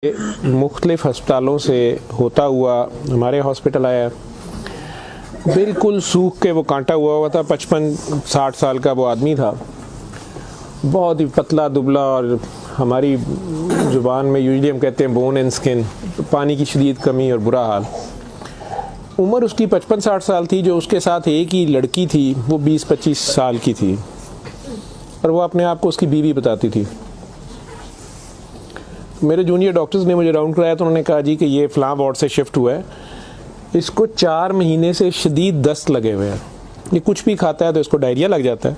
मुख्तलिफ़ हस्पतालों से होता हुआ हमारे हॉस्पिटल आया। बिल्कुल सूख के वो कांटा हुआ था। 55-60 साल का वो आदमी था, बहुत ही पतला दुबला, और हमारी ज़ुबान में यूजली हम कहते हैं बोन एंड स्किन, पानी की शदीद कमी और बुरा हाल। उम्र उसकी 55-60 साल थी। जो उसके साथ एक ही लड़की थी वो 20-25 साल की थी, और वो अपने आप को उसकी बीवी बताती थी। मेरे जूनियर डॉक्टर्स ने मुझे राउंड कराया तो उन्होंने कहा जी कि ये फ़लाँ वार्ड से शिफ्ट हुआ है, इसको 4 महीने से शदीद दस्त लगे हुए हैं, ये कुछ भी खाता है तो इसको डायरिया लग जाता है,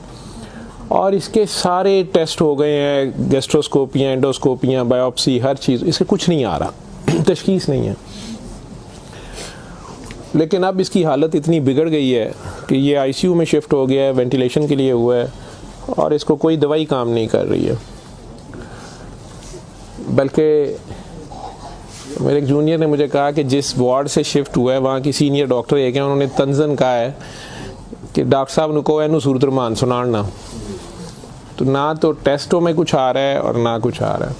और इसके सारे टेस्ट हो गए हैं, गैस्ट्रोस्कोपियाँ, एंडोस्कोपियाँ, बायोप्सी, हर चीज़, इससे कुछ नहीं आ रहा, तशख़ीस नहीं है। लेकिन अब इसकी हालत इतनी बिगड़ गई है कि ये आईसीयू में शिफ्ट हो गया है, वेंटिलेशन के लिए हुआ है, और इसको कोई दवाई काम नहीं कर रही है। बल्कि मेरे एक जूनियर ने मुझे कहा कि जिस वार्ड से शिफ्ट हुआ है वहाँ की सीनियर डॉक्टर एक है, उन्होंने तंजन कहा है कि डॉक्टर साहब को एनू सूरत रमान सुनाना। तो ना तो टेस्टों में कुछ आ रहा है और ना कुछ आ रहा है।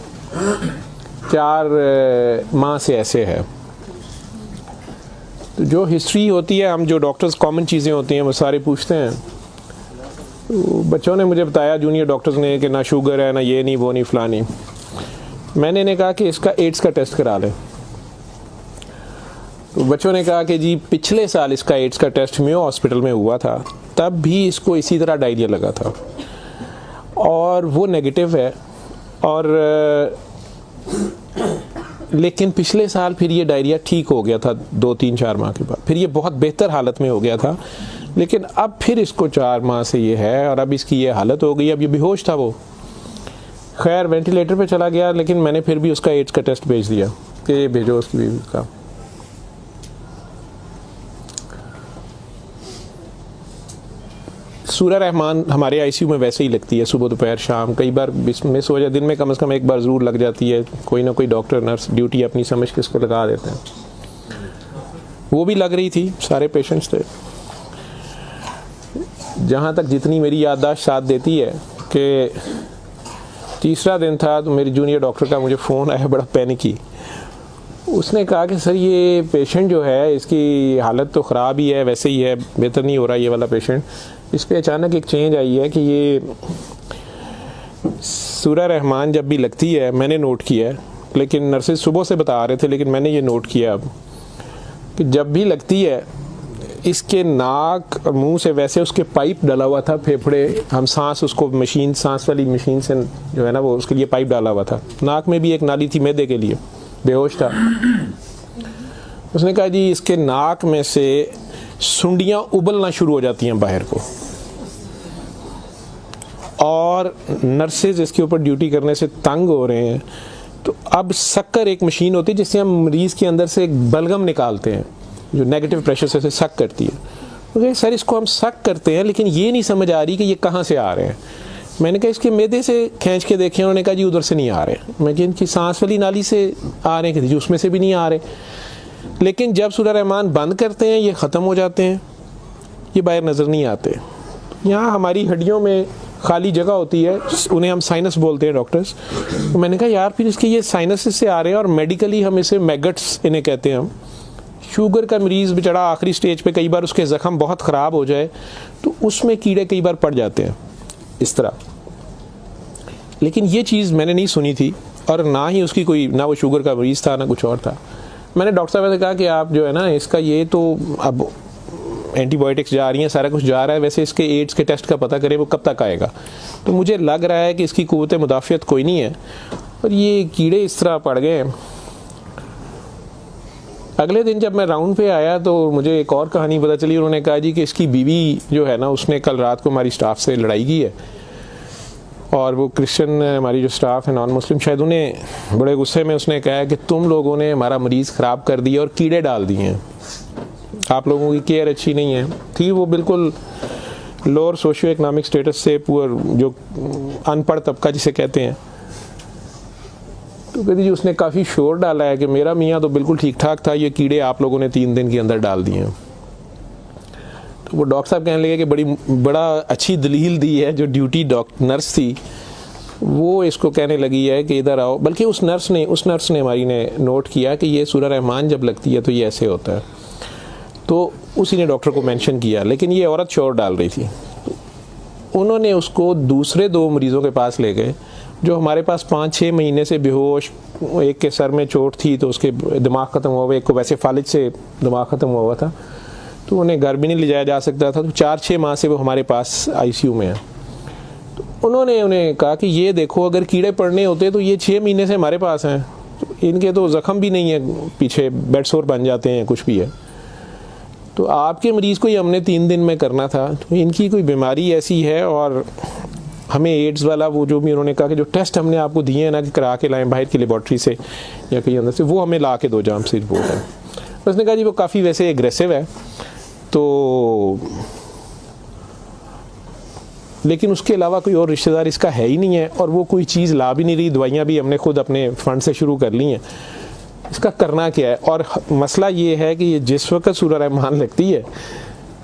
4 माह से ऐसे है। तो जो हिस्ट्री होती है, हम जो डॉक्टर्स कॉमन चीज़ें होती हैं वो सारे पूछते हैं। तो बच्चों ने मुझे बताया, जूनियर डॉक्टर्स ने, कि ना शुगर है, ना ये नहीं, वो नहीं, फलानी। मैंने इन्हें कहा कि इसका एड्स का टेस्ट करा लें। तो बच्चों ने कहा कि जी पिछले साल इसका एड्स का टेस्ट मेयो हॉस्पिटल में हुआ था, तब भी इसको इसी तरह डायरिया लगा था और वो नेगेटिव है, और लेकिन पिछले साल फिर ये डायरिया ठीक हो गया था 2-3-4 माह के बाद, फिर ये बहुत बेहतर हालत में हो गया था, लेकिन अब फिर इसको 4 माह से ये है और अब इसकी ये हालत हो गई। अब ये बेहोश था वो, खैर वेंटिलेटर पे चला गया, लेकिन मैंने फिर भी उसका एड्स का टेस्ट भेज दिया कि ये भेजो उसकी बीवी का। सूरह रहमान हमारे आईसीयू में वैसे ही लगती है, सुबह दोपहर शाम, कई बार मिस हो जाए, दिन में कम से कम एक बार ज़रूर लग जाती है। कोई ना कोई डॉक्टर नर्स ड्यूटी अपनी समझ के इसको लगा देते हैं। वो भी लग रही थी, सारे पेशेंट्स थे। जहाँ तक जितनी मेरी याददाश्त साथ देती है कि तीसरा दिन था तो मेरी जूनियर डॉक्टर का मुझे फ़ोन आया, बड़ा पैनिकी। उसने कहा कि सर ये पेशेंट जो है इसकी हालत तो ख़राब ही है, वैसे ही है, बेहतर नहीं हो रहा ये वाला पेशेंट। इस पर अचानक एक चेंज आई है कि ये सूरह रहमान जब भी लगती है, मैंने नोट किया है, लेकिन नर्सेज सुबह से बता रहे थे, लेकिन मैंने ये नोट किया अब कि जब भी लगती है इसके नाक और मुंह से वैसे उसके पाइप डाला हुआ था, फेफड़े, हम सांस उसको मशीन, सांस वाली मशीन से जो है ना वो उसके लिए पाइप डाला हुआ था, नाक में भी एक नाली थी मैदे के लिए, बेहोश था। उसने कहा जी इसके नाक में से सुंडियां उबलना शुरू हो जाती हैं बाहर को, और नर्सेज इसके ऊपर ड्यूटी करने से तंग हो रहे हैं। तो अब शक्कर एक मशीन होती है जिससे हम मरीज़ के अंदर से एक बलगम निकालते हैं जो नेगेटिव प्रेशर से सक करती है। तो सर इसको हम सक करते हैं, लेकिन ये नहीं समझ आ रही कि ये कहाँ से आ रहे हैं। मैंने कहा इसके मैदे से खींच के देखें, उन्होंने कहा जी उधर से नहीं आ रहे। मैं कि इनकी सांस वाली नाली से आ रहे हैं, जी उसमें से भी नहीं आ रहे। लेकिन जब सूरह रहमान बंद करते हैं ये ख़त्म हो जाते हैं, ये बाहर नज़र नहीं आते। यहाँ हमारी हड्डियों में खाली जगह होती है, उन्हें हम साइनस बोलते हैं डॉक्टर्स। तो मैंने कहा यार फिर इसके ये साइनस से आ रहे हैं, और मेडिकली हम इसे मैगट्स इन्हें कहते हैं हम। शुगर का मरीज़ बेचारा आखिरी स्टेज पे, कई बार उसके ज़ख़म बहुत ख़राब हो जाए तो उसमें कीड़े कई बार पड़ जाते हैं इस तरह। लेकिन ये चीज़ मैंने नहीं सुनी थी, और ना ही उसकी कोई, ना वो शुगर का मरीज़ था ना कुछ और था। मैंने डॉक्टर साहब से कहा कि आप जो है ना इसका ये तो अब एंटीबायोटिक्स जा रही हैं, सारा कुछ जा रहा है, वैसे इसके एड्स के टेस्ट का पता करें वो कब तक आएगा। तो मुझे लग रहा है कि इसकी क़ुव्वत मुदाफ़ियत कोई नहीं है, और ये कीड़े इस तरह पड़ गए। अगले दिन जब मैं राउंड पे आया तो मुझे एक और कहानी पता चली। उन्होंने कहा जी कि इसकी बीवी जो है ना उसने कल रात को हमारी स्टाफ से लड़ाई की है, और वो क्रिश्चियन हमारी जो स्टाफ है, नॉन मुस्लिम, शायद उन्हें बड़े गुस्से में उसने कहा कि तुम लोगों ने हमारा मरीज़ ख़राब कर दिया और कीड़े डाल दिए हैं, आप लोगों की केयर अच्छी नहीं है। थी वो बिल्कुल लोअर सोशियो इकनॉमिक स्टेटस से, पुअर, जो अनपढ़ तबका जिसे कहते हैं। तो कहती जी उसने काफ़ी शोर डाला है कि मेरा मियाँ तो बिल्कुल ठीक ठाक था, ये कीड़े आप लोगों ने 3 दिन के अंदर डाल दिए हैं। तो वो डॉक्टर साहब कहने लगे कि बड़ा अच्छी दलील दी है। जो ड्यूटी नर्स थी वो इसको कहने लगी है कि इधर आओ, बल्कि उस नर्स ने हमारी ने नोट किया कि ये सूरह रहमान जब लगती है तो ये ऐसे होता है, तो उसी ने डॉक्टर को मेंशन किया, लेकिन ये औरत शोर डाल रही थी। उन्होंने उसको दूसरे 2 मरीज़ों के पास ले गए जो हमारे पास 5-6 महीने से बेहोश, एक के सर में चोट थी तो उसके दिमाग ख़त्म हुआ हुआ, एक को वैसे फालिज से दिमाग ख़त्म हुआ हुआ था, तो उन्हें घर भी नहीं ले जाया जा सकता था, तो 4-6 माह से वो हमारे पास आईसीयू में है। तो उन्होंने उन्हें कहा कि ये देखो, अगर कीड़े पड़ने होते तो ये 6 महीने से हमारे पास हैं, तो इनके तो ज़ख़म भी नहीं है, पीछे बेड सोर बन जाते हैं, कुछ भी है, तो आपके मरीज़ को ये हमने 3 दिन में करना था, तो इनकी कोई बीमारी ऐसी है, और हमें एड्स वाला वो जो भी उन्होंने कहा कि जो टेस्ट हमने आपको दिए हैं ना कि करा के लाएं बाहर की लेबॉर्ट्री से या कहीं अंदर से, वो हमें ला के दो जाम से रिपोर्ट है। उसने कहा जी वो काफ़ी वैसे एग्रेसिव है, तो लेकिन उसके अलावा कोई और रिश्तेदार इसका है ही नहीं है, और वो कोई चीज़ ला भी नहीं रही, दवाइयाँ भी हमने खुद अपने फंड से शुरू कर ली हैं, इसका करना क्या है। और मसला ये है कि ये जिस वक्त सूरह रहमान लगती है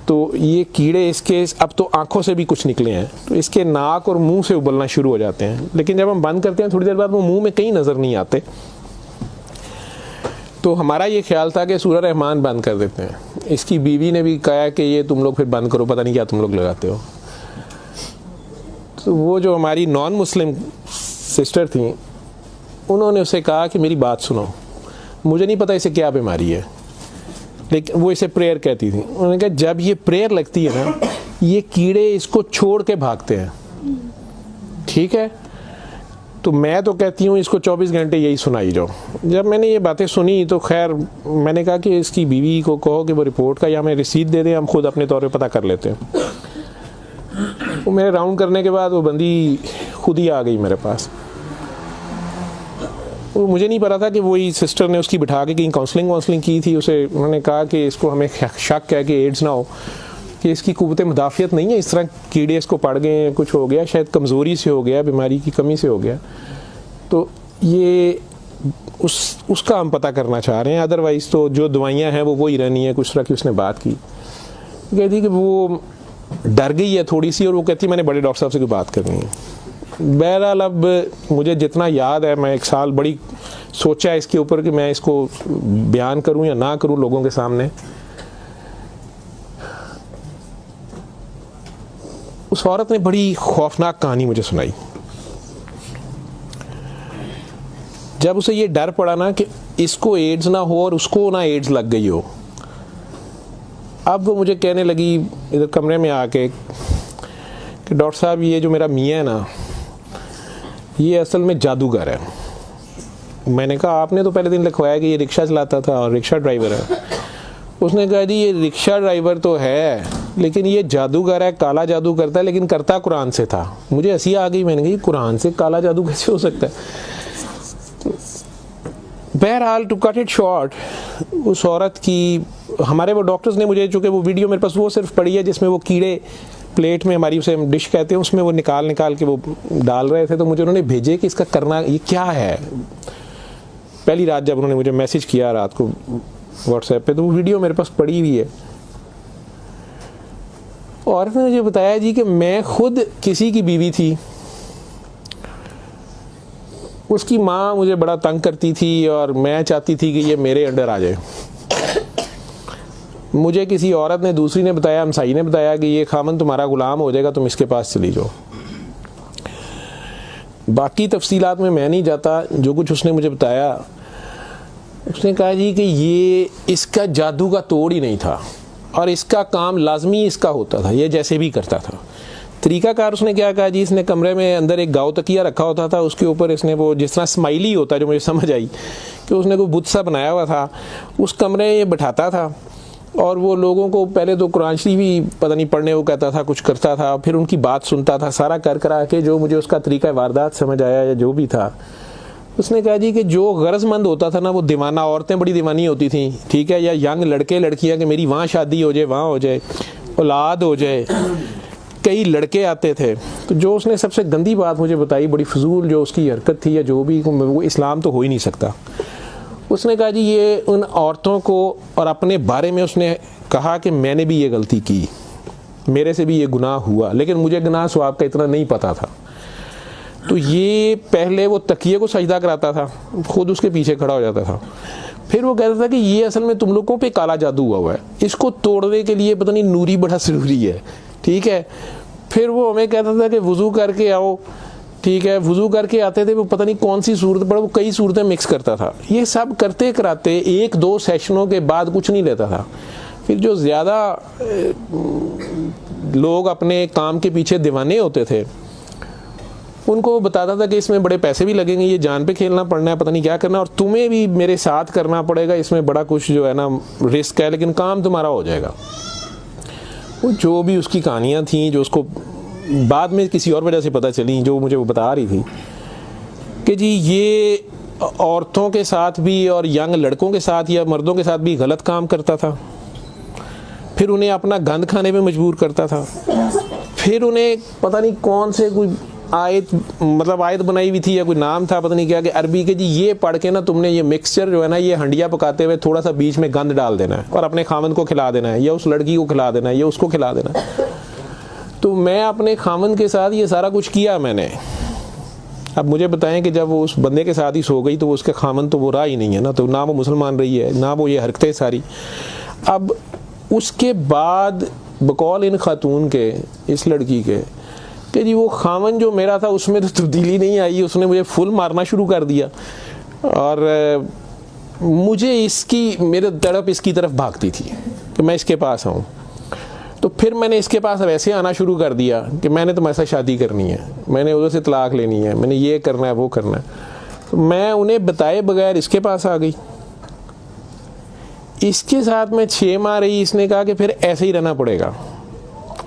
तो ये कीड़े इसके अब तो आंखों से भी कुछ निकले हैं, तो इसके नाक और मुंह से उबलना शुरू हो जाते हैं, लेकिन जब हम बंद करते हैं थोड़ी देर बाद वो मुंह में कहीं नज़र नहीं आते। तो हमारा ये ख्याल था कि सूरह रहमान बंद कर देते हैं। इसकी बीवी ने भी कहा कि ये तुम लोग फिर बंद करो, पता नहीं क्या तुम लोग लगाते हो। तो वो जो हमारी नॉन मुस्लिम सिस्टर थी, उन्होंने उसे कहा कि मेरी बात सुनो, मुझे नहीं पता इसे क्या बीमारी है, लेकिन वो इसे प्रेयर कहती थी। उन्होंने कहा जब ये प्रेयर लगती है ना, ये कीड़े इसको छोड़ के भागते हैं, ठीक है, तो मैं तो कहती हूँ इसको 24 घंटे यही सुनाई जाओ। जब मैंने ये बातें सुनी तो खैर मैंने कहा कि इसकी बीवी को कहो कि वो रिपोर्ट का या हमें रिसीट दे दें, हम खुद अपने तौर पे पता कर लेते हैं। वो मेरे राउंड करने के बाद वो बंदी खुद ही आ गई मेरे पास। वो मुझे नहीं पता था कि वही सिस्टर ने उसकी बिठा के कहीं काउंसलिंग की थी। उसे उन्होंने कहा कि इसको हमें शक है कि एड्स ना हो, कि इसकी कुव्वत मुदाफ़ियत नहीं है, इस तरह कीड़े इसको पड़ गए, कुछ हो गया, शायद कमज़ोरी से हो गया, बीमारी की कमी से हो गया, तो ये उसका हम पता करना चाह रहे हैं। अदरवाइज़ तो जो दवाइयाँ हैं वो वही रहनी है। कुछ तरह की उसने बात की, कहती कि वो डर गई है थोड़ी सी, और वो कहती मैंने बड़े डॉक्टर साहब से कोई बात करनी है। बहरहाल अब मुझे जितना याद है, मैं 1 साल बड़ी सोचा इसके ऊपर कि मैं इसको बयान करूं या ना करूं लोगों के सामने। उस औरत ने बड़ी खौफनाक कहानी मुझे सुनाई। जब उसे ये डर पड़ा ना कि इसको एड्स ना हो और उसको ना एड्स लग गई हो, अब वो मुझे कहने लगी इधर कमरे में आके कि डॉक्टर साहब ये जो मेरा मियाँ है ना, ये असल में जादूगर है। मैंने कहा आपने तो पहले दिन लिखवाया कि ये रिक्शा चलाता था और रिक्शा ड्राइवर है। उसने कहा जी ये रिक्शा ड्राइवर तो है, लेकिन ये जादूगर है, काला जादू करता है, लेकिन करता कुरान से था। मुझे हंसी आ गई, मैंने कहा कुरान से काला जादू कैसे हो सकता है। बहरहाल टू कट इट शॉर्ट, उस औरत की हमारे वो डॉक्टर्स ने मुझे, चूँकि वो वीडियो मेरे पास वो सिर्फ पड़ी है जिसमें वो कीड़े प्लेट में, हमारी उसे डिश कहते हैं, उसमें वो निकाल के वो डाल रहे थे, तो मुझे उन्होंने भेजे कि इसका करना ये क्या है। पहली रात जब उन्होंने मुझे मैसेज किया रात को व्हाट्सएप पे, तो वो वीडियो मेरे पास पड़ी हुई है। औरत ने मुझे बताया जी कि मैं खुद किसी की बीवी थी, उसकी माँ मुझे बड़ा तंग करती थी और मैं चाहती थी कि ये मेरे अंडर आ जाए। मुझे किसी औरत ने, दूसरी ने बताया, हमसाई ने बताया कि ये खामन तुम्हारा गुलाम हो जाएगा, तुम इसके पास चली जाओ। बाकी तफसीलात में मैं नहीं जाता, जो कुछ उसने मुझे बताया, उसने कहा जी कि ये इसका जादू का तोड़ ही नहीं था और इसका काम लाजमी इसका होता था, ये जैसे भी करता था। तरीकाकार उसने क्या कहा जी, इसने कमरे में अंदर एक गाव तकिया रखा होता था, उसके ऊपर इसने वो जिस तरह स्माइली होता है, जो मुझे समझ आई कि उसने कोई बुत सा बनाया हुआ था, उस कमरे में ये बैठाता था और वो लोगों को पहले तो कुरान शरीफ भी पता नहीं पढ़ने वो कहता था, कुछ करता था, फिर उनकी बात सुनता था, सारा कर करा के जो मुझे उसका तरीका वारदात समझ आया या जो भी था। उसने कहा जी कि जो गरजमंद होता था ना, वो दीवाना, औरतें बड़ी दीवानी होती थी, ठीक है, या यंग लड़के लड़कियां कि मेरी वहाँ शादी हो जाए, वहाँ हो जाए, औलाद हो जाए, कई लड़के आते थे। तो जो उसने सबसे गंदी बात मुझे बताई, बड़ी फजूल जो उसकी हरकत थी या जो भी, वो इस्लाम तो हो ही नहीं सकता। उसने कहा जी ये उन औरतों को, और अपने बारे में उसने कहा कि मैंने भी ये गलती की, मेरे से भी ये गुनाह हुआ, लेकिन मुझे गुनाह स्वाब का इतना नहीं पता था। तो ये पहले वो तकिए को सजदा कराता था, खुद उसके पीछे खड़ा हो जाता था। फिर वो कहता था कि ये असल में तुम लोगों पे काला जादू हुआ है, इसको तोड़ने के लिए पता नहीं नूरी बड़ा ज़रूरी है, ठीक है। फिर वो हमें कहता था कि वज़ू करके आओ, ठीक है। वज़ू करके आते थे, वो पता नहीं कौन सी सूरत पर, वो कई सूरतें मिक्स करता था। ये सब करते कराते 1-2 सेशनों के बाद कुछ नहीं लेता था। फिर जो ज़्यादा लोग अपने काम के पीछे दीवाने होते थे, उनको वो बताता था कि इसमें बड़े पैसे भी लगेंगे, ये जान पे खेलना पड़ना है, पता नहीं क्या करना, और तुम्हें भी मेरे साथ करना पड़ेगा, इसमें बड़ा कुछ जो है ना रिस्क है, लेकिन काम तुम्हारा हो जाएगा। वो जो भी उसकी कहानियाँ थीं, जो उसको बाद में किसी और वजह से पता चली, जो मुझे वो बता रही थी कि जी ये औरतों के साथ भी और यंग लड़कों के साथ या मर्दों के साथ भी गलत काम करता था। फिर उन्हें अपना गंद खाने पे मजबूर करता था। फिर उन्हें पता नहीं कौन से कोई आयत, मतलब आयत बनाई हुई थी या कोई नाम था पता नहीं क्या, कि अरबी के जी ये पढ़ के ना तुमने ये मिक्सचर जो है ना, ये हंडिया पकाते हुए थोड़ा सा बीच में गंद डाल देना है और अपने खामन को खिला देना है, या उस लड़की को खिला देना है, या उसको खिला देना है। तो मैं अपने खामन के साथ ये सारा कुछ किया मैंने। अब मुझे बताएं कि जब वो उस बंदे के साथ ही सो गई तो वो उसका खामन तो वो रहा ही नहीं है ना, तो ना वो मुसलमान रही है, ना वो ये हरकतें सारी। अब उसके बाद बकौल इन खातून के, इस लड़की के, कि जी वो खामन जो मेरा था उसमें तो तब्दीली नहीं आई, उसने मुझे फुल मारना शुरू कर दिया और मुझे इसकी, मेरे तड़प इसकी तरफ भागती थी कि मैं इसके पास आऊँ। तो फिर मैंने इसके पास वैसे आना शुरू कर दिया कि मैंने तुम्हारे साथ शादी करनी है, मैंने उधर से तलाक लेनी है, मैंने ये करना है, वो करना है। तो मैं उन्हें बताए बगैर इसके पास आ गई। इसके साथ मैं 6 माह रही। इसने कहा कि फिर ऐसे ही रहना पड़ेगा,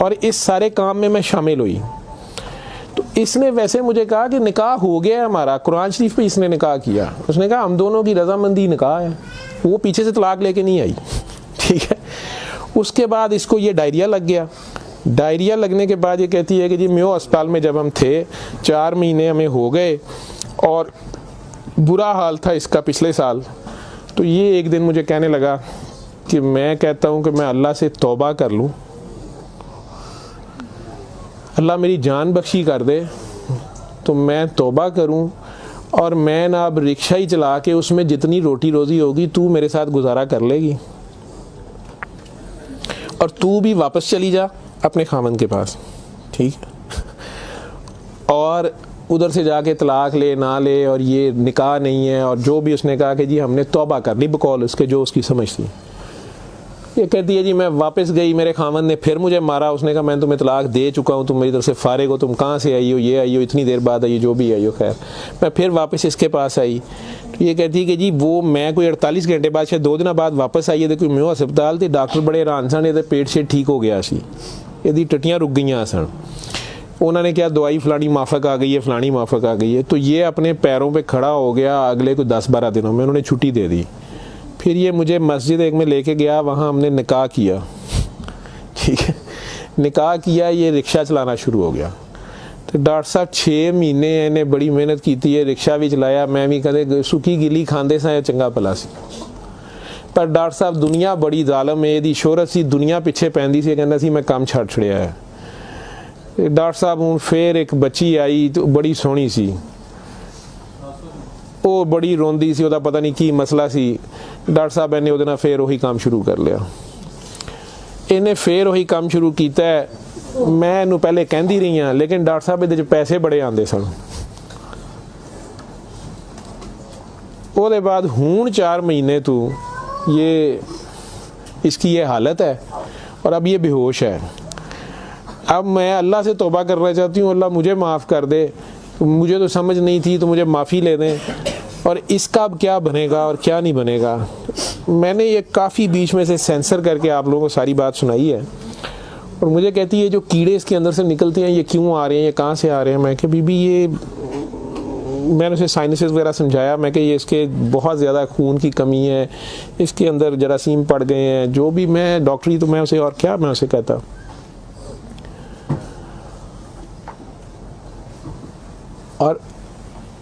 और इस सारे काम में मैं शामिल हुई। तो इसने वैसे मुझे कहा कि निकाह हो गया है हमारा, कुरान शरीफ पे इसने निकाह किया। उसने कहा हम दोनों की रजामंदी निकाह है, वो पीछे से तलाक लेके नहीं आई, ठीक है। उसके बाद इसको ये डायरिया लग गया। डायरिया लगने के बाद ये कहती है कि जी मेयो अस्पताल में जब हम थे 4 महीने हमें हो गए और बुरा हाल था इसका पिछले साल। तो ये एक दिन मुझे कहने लगा कि मैं कहता हूँ कि मैं अल्लाह से तौबा कर लूँ, अल्लाह मेरी जान बख्शी कर दे, तो मैं तौबा करूँ और मैं ना अब रिक्शा ही चला के उसमें जितनी रोटी रोज़ी होगी तू मेरे साथ गुजारा कर लेगी, और तू भी वापस चली जा अपने खामन के पास, ठीक है। और उधर से जाके तलाक ले ना ले, और ये निकाह नहीं है, और जो भी उसने कहा कि जी हमने तौबा कर ली बकौल उसके, जो उसकी समझ थी। ये कहती है जी मैं वापस गई, मेरे खामन ने फिर मुझे मारा। उसने कहा मैं तुम्हें तलाक दे चुका हूँ, तुम मेरी तरफ से फारिग हो, तुम कहाँ से आई हो, ये आई हो, इतनी देर बाद आई हो, जो भी आई हो। खैर मैं फिर वापस इसके पास आई। तो ये कहती है कि जी वो मैं कोई 48 घंटे बाद, शायद 2 दिन बाद वापस आई है। देखो मैं अस्पताल थी, डॉक्टर बड़े हैरान सन, ये पेट से ठीक हो गया सी, यदि टट्टियाँ रुक गई सन। उन्होंने क्या दवाई फलानी माफक आ गई है, फलानी माफक आ गई है। तो ये अपने पैरों पे खड़ा हो गया। अगले कोई 10-12 दिनों में उन्होंने छुट्टी दे दी। फिर ये मुझे मस्जिद एक में लेके गया, वहाँ हमने निकाह किया, ठीक है। निकाह किया, ये रिक्शा चलाना शुरू हो गया। तो डॉक्टर साहब 6 महीने इन्हें बड़ी मेहनत की थी, रिक्शा भी चलाया, मैं भी कदे सुखी गिली खांदे सा चंगा भला सी। पर डॉक्टर साहब दुनिया बड़ी जालम है, यदि शोहरत सी दुनिया पिछे पैंदी सी, कहना सी मैं काम छड़ छड़िया है। डॉक्टर साहब हूँ फिर एक बच्ची आई, तो बड़ी सोहनी सी, वो बड़ी रोंदी सी, ਉਹਦਾ पता नहीं की मसला सी। डॉक्टर साहब ने ਉਹਦੇ ਨਾਲ फिर वही काम शुरू कर लिया। इन्हें फिर वही काम शुरू किया है। मैं ਇਹਨੂੰ पहले कहती रही हाँ, लेकिन डॉक्टर साहब ਇਹਦੇ 'ਚ पैसे बड़े आते सन। ਉਹਦੇ बाद हूँ 4 महीने तो ये इसकी ये हालत है, और अब ये बेहोश है। अब मैं अल्लाह से तौबा करना चाहती हूँ, अल्लाह मुझे माफ़ कर दे, मुझे तो समझ नहीं थी, तो मुझे माफ़ी ले दें, और इसका अब क्या बनेगा और क्या नहीं बनेगा। मैंने ये काफ़ी बीच में से सेंसर करके आप लोगों को सारी बात सुनाई है। और मुझे कहती है जो कीड़े इसके अंदर से निकलते हैं ये क्यों आ रहे हैं, ये कहाँ से आ रहे हैं। मैं कि बीबी ये, मैंने उसे साइनसेस वगैरह समझाया। मैं कि ये इसके बहुत ज़्यादा खून की कमी है, इसके अंदर जरासीम पड़ गए हैं, जो भी। मैं डॉक्टरी तो मैं उसे और क्या मैं उसे कहता। और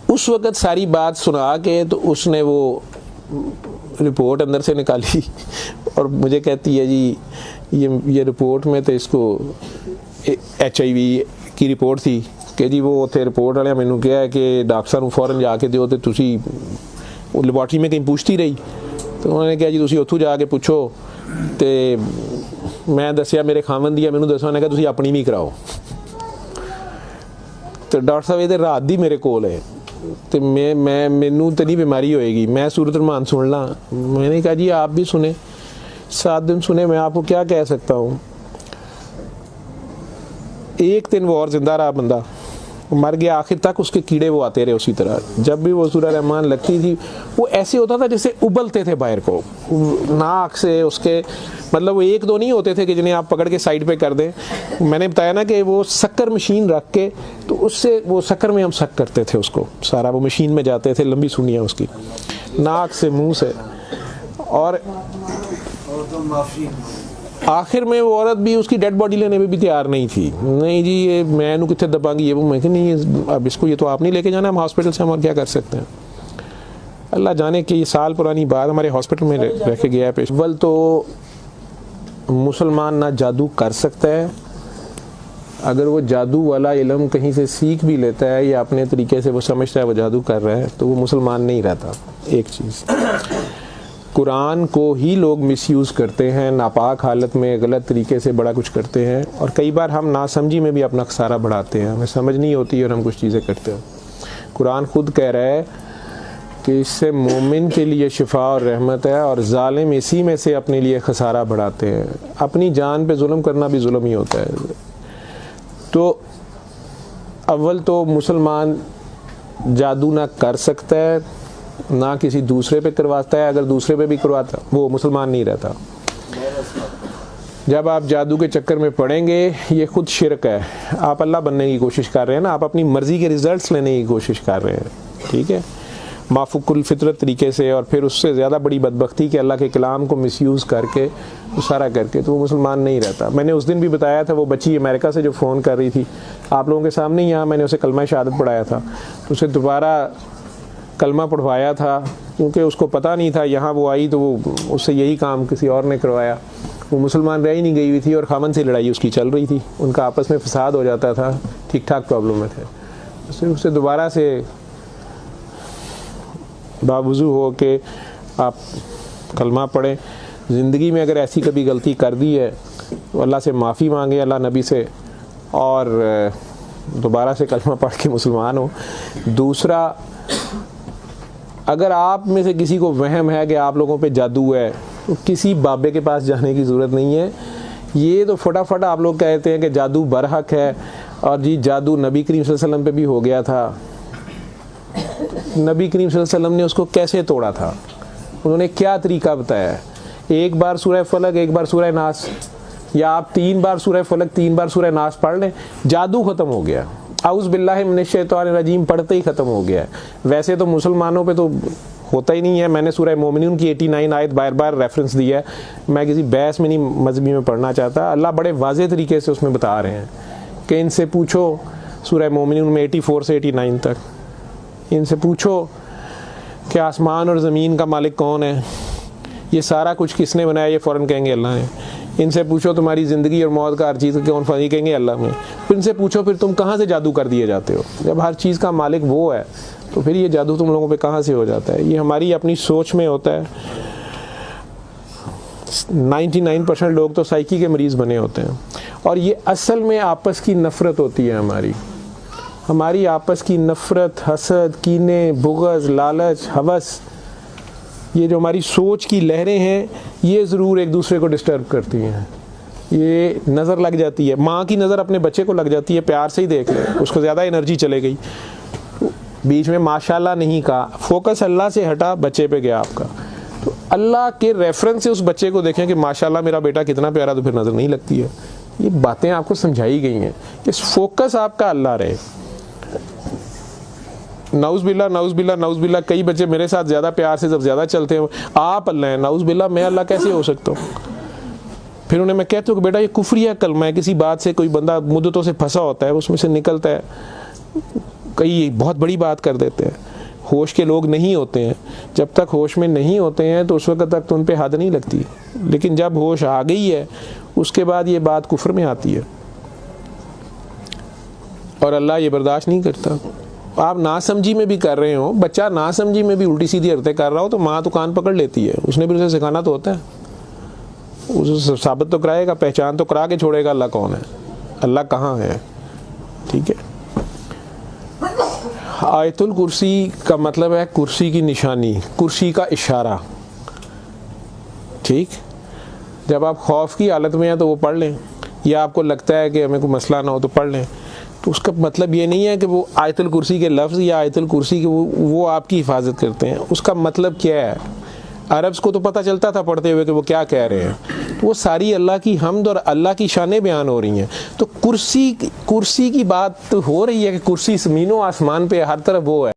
उस वक़्त सारी बात सुना के तो उसने वो रिपोर्ट अंदर से निकाली और मुझे कहती है जी ये रिपोर्ट में तो इसको HIV की रिपोर्ट थी, कि जी वो उत्थे रिपोर्ट वाले मैनू कहा है कि डॉक्टर साहब फौरन जाके दिओ तो तुसी वो लैबोरेटरी में कहीं पूछती रही तो उन्होंने कहा जी तुसी उत्थों जाके पूछो तो मैं दसिया मेरे खावन दी मैनू दसो, उन्हें कहा तुसी अपनी भी कराओ। तो डॉक्टर साहब ये रात दी मेरे कोल है तो मैं मैनू तो नहीं बीमारी होएगी, मैं सूरत रहमान सुन ला। मैंने कहा जी आप भी सुने, 7 दिन सुने, मैं आपको क्या कह सकता हूँ। 1 दिन वो और जिंदा रहा, बंदा मर गया, आखिर तक उसके कीड़े वो आते रहे उसी तरह। जब भी वो सूरह रहमान लगती थी वो ऐसे होता था जैसे उबलते थे बाहर को, नाक से उसके, मतलब वो 1-2 नहीं होते थे कि जिन्हें आप पकड़ के साइड पे कर दें। मैंने बताया ना कि वो शक्कर मशीन रख के तो उससे वो शक्कर में हम शक करते थे उसको, सारा वो मशीन में जाते थे, लंबी सुनियाँ उसकी नाक से मुँह से। और आखिर में वो औरत भी उसकी डेड बॉडी लेने में भी तैयार नहीं थी। नहीं जी ये मैं नू कितने दबांगी, ये वो मैं नहीं, अब इसको ये तो आप नहीं लेके जाना, हम हॉस्पिटल से हम और क्या कर सकते हैं। अल्लाह जाने कि ये साल पुरानी बात हमारे हॉस्पिटल में रह के गया है पेश। अव्वल तो मुसलमान ना जादू कर सकता है, अगर वो जादू वाला इल्म कहीं से सीख भी लेता है या अपने तरीके से वो समझता है वो जादू कर रहा है तो वो मुसलमान नहीं रहता। एक चीज़, कुरान को ही लोग मिसयूज़ करते हैं, नापाक हालत में गलत तरीके से बड़ा कुछ करते हैं और कई बार हम नासमझी में भी अपना खसारा बढ़ाते हैं, हमें समझ नहीं होती और हम कुछ चीज़ें करते हैं। कुरान खुद कह रहा है कि इससे मोमिन के लिए शिफा और रहमत है और जालिम इसी में से अपने लिए खसारा बढ़ाते हैं। अपनी जान पे जुल्म करना भी जुल्म ही होता है। तो अव्वल तो मुसलमान जादू ना कर सकता है ना किसी दूसरे पे करवाता है, अगर दूसरे पे भी करवाता वो मुसलमान नहीं रहता। जब आप जादू के चक्कर में पड़ेंगे ये खुद शिरक है, आप अल्लाह बनने की कोशिश कर रहे हैं ना, आप अपनी मर्ज़ी के रिज़ल्ट्स लेने की कोशिश कर रहे हैं, ठीक है, माफुकुल फितरत तरीके से, और फिर उससे ज़्यादा बड़ी बदबख्ती कि अल्लाह के कलाम को मिसयूज़ करके वो सारा करके, तो वो मुसलमान नहीं रहता। मैंने उस दिन भी बताया था, वो बच्ची अमेरिका से जो फ़ोन कर रही थी आप लोगों के सामने, यहाँ मैंने उसे कलमा शहादत पढ़ाया था, उसे दोबारा कलमा पढ़वाया था क्योंकि उसको पता नहीं था। यहाँ वो आई तो वो उससे यही काम किसी और ने करवाया, वो मुसलमान रह ही नहीं गई हुई थी और खामन से लड़ाई उसकी चल रही थी, उनका आपस में फसाद हो जाता था, ठीक ठाक प्रॉब्लम में थे। उससे दोबारा से बावजू हो के आप कलमा पढ़ें। ज़िंदगी में अगर ऐसी कभी गलती कर दी है तो अल्लाह से माफ़ी मांगे, अल्लाह नबी से, और दोबारा से कलमा पढ़ के मुसलमान हो। दूसरा, अगर आप में से किसी को वहम है कि आप लोगों पे जादू है तो किसी बाबे के पास जाने की ज़रूरत नहीं है। ये तो फटाफट आप लोग कहते हैं कि जादू बरहक है और जी जादू नबी करीम सल्लल्लाहु अलैहि वसल्लम पे भी हो गया था। नबी करीम सल्लल्लाहु अलैहि वसल्लम ने उसको कैसे तोड़ा था, उन्होंने क्या तरीका बताया? एक बार सूरह फलक, एक बार सूरह नास, या आप 3 बार सूरह फलक 3 बार सूरह नास पढ़ लें, जादू ख़त्म हो गया। औज़ु बिल्लाहि मिनश्शैतानिर्रजीम पढ़ते ही ख़त्म हो गया है। वैसे तो मुसलमानों पे तो होता ही नहीं है। मैंने सूरह मोमिनून की 89 आयत बार बार रेफरेंस दिया है, मैं किसी बहस में नहीं मजहबी में पढ़ना चाहता। अल्लाह बड़े वाज़ेह तरीके से उसमें बता रहे हैं कि इनसे पूछो, सूरह मोमिनून में 84 से 89 तक, इनसे पूछो कि आसमान और ज़मीन का मालिक कौन है, ये सारा कुछ किसने बनाया, ये फ़ौरन कहेंगे अल्लाह ने। इनसे पूछो तुम्हारी ज़िंदगी और मौत का हर चीज़ कौन फनी, कहेंगे अल्लाह में। फिर इनसे पूछो फिर तुम कहाँ से जादू कर दिए जाते हो, जब हर चीज़ का मालिक वो है तो फिर ये जादू तुम लोगों पे कहाँ से हो जाता है? ये हमारी अपनी सोच में होता है। 99% लोग तो साइकी के मरीज़ बने होते हैं और ये असल में आपस की नफ़रत होती है हमारी आपस की नफ़रत, हसद, कीने, बुग़्ज़, लालच, हवस, ये जो हमारी सोच की लहरें हैं ये ज़रूर एक दूसरे को डिस्टर्ब करती हैं। ये नज़र लग जाती है, माँ की नज़र अपने बच्चे को लग जाती है, प्यार से ही देख ले, उसको ज़्यादा एनर्जी चले गई, बीच में माशाल्लाह नहीं कहा, फोकस अल्लाह से हटा, बच्चे पे गया आपका। तो अल्लाह के रेफरेंस से उस बच्चे को देखें कि माशाल्लाह मेरा बेटा कितना प्यारा, तो फिर नज़र नहीं लगती है। ये बातें आपको समझाई गई हैं, इस फोकस आपका अल्लाह रहे। नाउज़ बिल्ला, नाउज़ बिल्ला, नाउज़ बिल्ला, कई बच्चे मेरे साथ ज़्यादा प्यार से जब ज़्यादा चलते हैं, आप अल्लाह हैं, नाउज़ बिल्ला मैं अल्लाह कैसे हो सकता हूँ? फिर उन्हें मैं कहता हूँ कि बेटा ये कुफ्रिया कलमा है, किसी बात से कोई बंदा मुद्दतों से फंसा होता है, उसमें से निकलता है, कई बहुत बड़ी बात कर देते हैं। होश के लोग नहीं होते हैं, जब तक होश में नहीं होते हैं तो उस वक्त तक तो उन पर हद नहीं लगती, लेकिन जब होश आ गई है उसके बाद ये बात कुफ्र में आती है। और अल्लाह ये बर्दाश्त नहीं करता। आप नासमझी में भी कर रहे हो, बच्चा नासमझी में भी उल्टी सीधी हरकतें कर रहा हो तो माँ तो कान पकड़ लेती है, उसने भी उसे सिखाना तो होता है, उसे साबित तो कराएगा, पहचान तो करा के छोड़ेगा अल्लाह कौन है, अल्लाह कहाँ है। ठीक है, आयतुल कुर्सी का मतलब है कुर्सी की निशानी, कुर्सी का इशारा। ठीक, जब आप खौफ की हालत में हैं तो वो पढ़ लें, या आपको लगता है कि हमें कोई मसला ना हो तो पढ़ लें, तो उसका मतलब ये नहीं है कि वो आयतुल कुर्सी के लफ्ज़ या आयतुल कुर्सी के वो आपकी हिफाजत करते हैं। उसका मतलब क्या है, अरब्स को तो पता चलता था पढ़ते हुए कि वो क्या कह रहे हैं, तो वो सारी अल्लाह की हम्द और अल्लाह की शानें बयान हो रही हैं। तो कुर्सी की बात हो रही है कि कुर्सी ज़मीन व आसमान पे हर तरफ वो है।